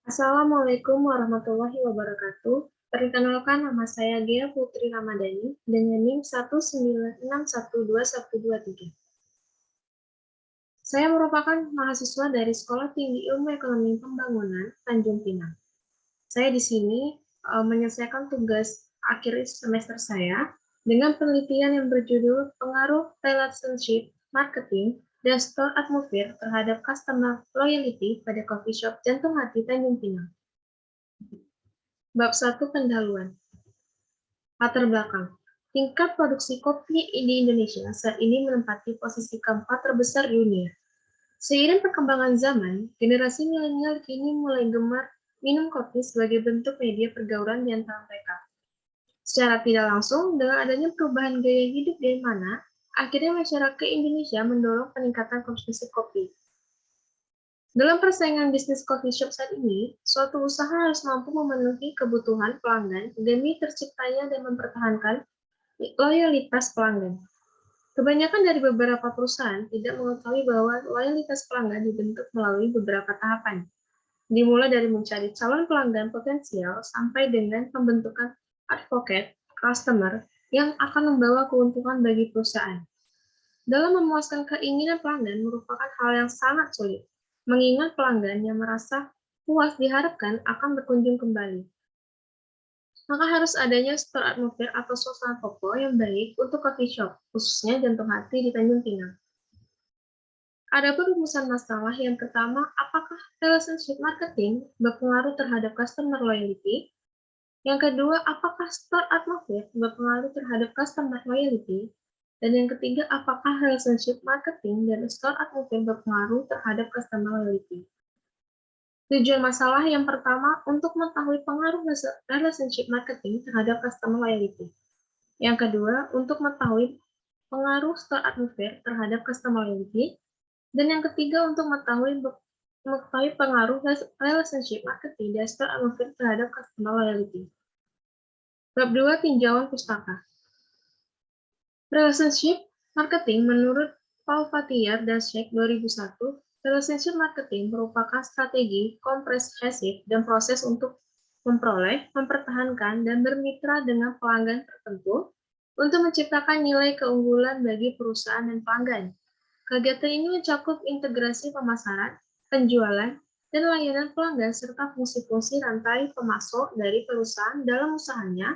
Assalamualaikum warahmatullahi wabarakatuh. Perkenalkan, nama saya Gea Putri Ramadhani dengan NIM 196121123. Saya merupakan mahasiswa dari Sekolah Tinggi Ilmu Ekonomi Pembangunan Tanjung Pinang. Saya di sini menyelesaikan tugas akhir semester saya dengan penelitian yang berjudul Pengaruh Relationship Marketing dan Store Atmosphere terhadap Customer Loyalty pada Coffee Shop Jantung Hati Tanjung Pinang. Bab 1 Pendahuluan. Latar belakang. Tingkat produksi kopi di Indonesia saat ini menempati posisi keempat terbesar di dunia. Seiring perkembangan zaman, generasi milenial kini mulai gemar minum kopi sebagai bentuk media pergaulan di antara mereka. Secara tidak langsung, dengan adanya perubahan gaya hidup dari mana, akhirnya masyarakat Indonesia mendorong peningkatan konsumsi kopi. Dalam persaingan bisnis coffee shop saat ini, suatu usaha harus mampu memenuhi kebutuhan pelanggan demi terciptanya dan mempertahankan loyalitas pelanggan. Kebanyakan dari beberapa perusahaan tidak mengetahui bahwa loyalitas pelanggan dibentuk melalui beberapa tahapan, dimulai dari mencari calon pelanggan potensial sampai dengan pembentukan advocate customer yang akan membawa keuntungan bagi perusahaan. Dalam memuaskan keinginan pelanggan merupakan hal yang sangat sulit, mengingat pelanggan yang merasa puas diharapkan akan berkunjung kembali. Maka harus adanya store atmosphere atau suasana toko yang baik untuk coffee shop, khususnya Jantung Hati di Tanjung Pinang. Adapun rumusan masalah yang pertama, apakah relationship marketing berpengaruh terhadap customer loyalty? Yang kedua, apakah store atmosphere berpengaruh terhadap customer loyalty? Dan yang ketiga, apakah relationship marketing dan store atmosphere berpengaruh terhadap customer loyalty? Tujuan masalah yang pertama untuk mengetahui pengaruh relationship marketing terhadap customer loyalty. Yang kedua, untuk mengetahui pengaruh store atmosphere terhadap customer loyalty. Dan yang ketiga, untuk mengetahui pengaruh relationship marketing dan store atmosphere terhadap customer loyalty. Bab 2, tinjauan pustaka. Relationship marketing menurut Paul Fattier dan Sheikh 2001, relationship marketing merupakan strategi komprehensif dan proses untuk memperoleh, mempertahankan, dan bermitra dengan pelanggan tertentu untuk menciptakan nilai keunggulan bagi perusahaan dan pelanggan. Kegiatan ini mencakup integrasi pemasaran, penjualan, dan layanan pelanggan serta fungsi-fungsi rantai pemasok dari perusahaan dalam usahanya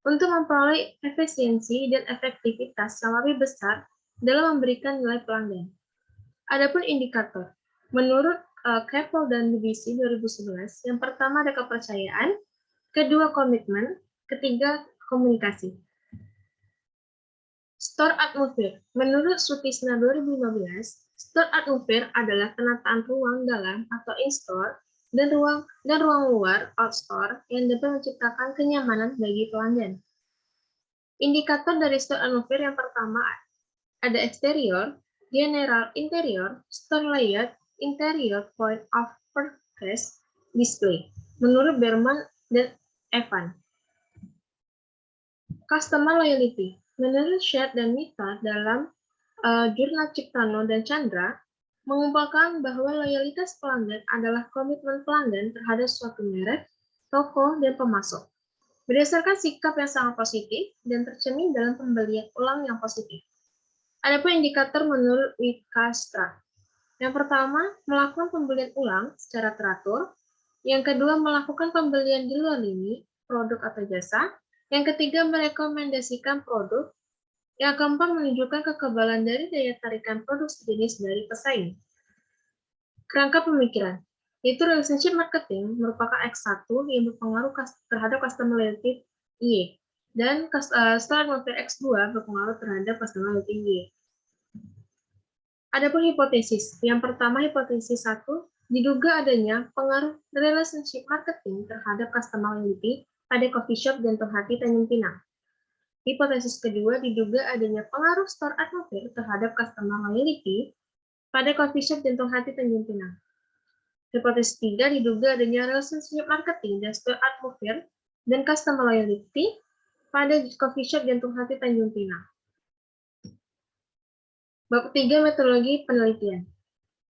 untuk memperoleh efisiensi dan efektivitas yang lebih besar dalam memberikan nilai pelanggan. Adapun indikator, menurut Keppel dan BBC 2011, yang pertama ada kepercayaan, kedua komitmen, ketiga komunikasi. Store atmosphere, menurut Sutisna 2015, store atmosphere adalah penataan ruang dalam atau in-store dan ruang luar out-store yang dapat menciptakan kenyamanan bagi pelanggan. Indikator dari store atmosphere yang pertama ada eksterior, general interior, store layout, interior point of purchase, display. Menurut Berman dan Evan. Customer loyalty. Menurut Syed dan Mita dalam jurnal Ciptano dan Chandra, mengumpulkan bahwa loyalitas pelanggan adalah komitmen pelanggan terhadap suatu merek, toko, dan pemasok. Berdasarkan sikap yang sangat positif dan tercermin dalam pembelian ulang yang positif. Adapun indikator menurut Wikastra. Yang pertama, melakukan pembelian ulang secara teratur. Yang kedua, melakukan pembelian di luar lini, produk atau jasa. Yang ketiga, merekomendasikan produk. Yang keempat, menunjukkan kekebalan dari daya tarikan produk sejenis dari pesaing. Kerangka pemikiran, yaitu relationship marketing merupakan X1 yang berpengaruh terhadap customer loyalty Y, dan store atmosphere X2 berpengaruh terhadap customer loyalty Y. Adapun hipotesis, yang pertama hipotesis 1, diduga adanya pengaruh relationship marketing terhadap customer loyalty pada coffee shop Jantung Hati Tanjung Pinang. Hipotesis kedua, diduga adanya pengaruh store atmosphere terhadap customer loyalty pada coffee shop Jantung Hati Tanjung Pinang. Hipotesis 3, diduga adanya relationship marketing dan store atmosphere dan customer loyalty pada coffee shop Jantung Hati Tanjung Pinang. Bab 3, metodologi penelitian.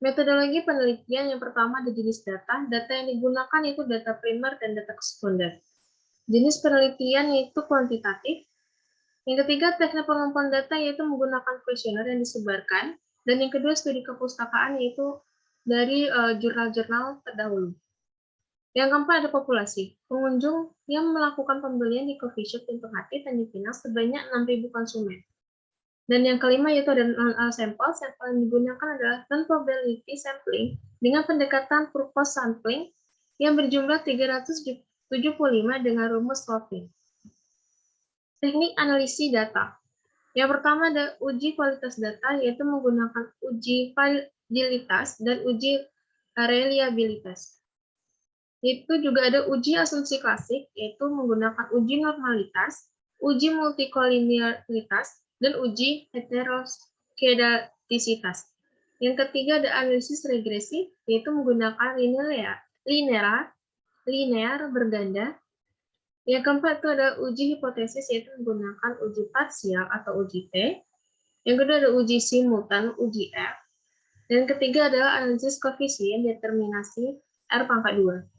Metodologi penelitian yang pertama ada jenis data. Data yang digunakan yaitu data primer dan data sekunder. Jenis penelitian yaitu kuantitatif. Yang ketiga, teknik pengumpulan data yaitu menggunakan kuesioner yang disebarkan. Dan yang kedua, studi kepustakaan yaitu dari jurnal-jurnal terdahulu. Yang keempat ada populasi. Pengunjung yang melakukan pembelian di coffee shop Pintu Hati, Tanjung Pinang sebanyak 6.000 konsumen. Dan yang kelima yaitu ada sampel. Sampel yang digunakan adalah non-probability sampling dengan pendekatan purpose sampling yang berjumlah 375 dengan rumus Slovin. Teknik analisis data. Yang pertama ada uji kualitas data, yaitu menggunakan uji validitas dan uji reliabilitas. Itu juga ada uji asumsi klasik, yaitu menggunakan uji normalitas, uji multikolinearitas, dan uji heteroskedastisitas. Yang ketiga ada analisis regresi, yaitu menggunakan linear berganda. Yang keempat itu ada uji hipotesis, yaitu menggunakan uji parsial atau uji T. Yang kedua ada uji simultan, uji F. Dan ketiga adalah analisis koefisien determinasi R pangkat 2.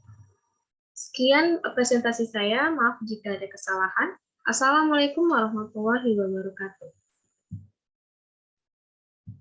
Sekian presentasi saya, maaf jika ada kesalahan. Assalamualaikum warahmatullahi wabarakatuh.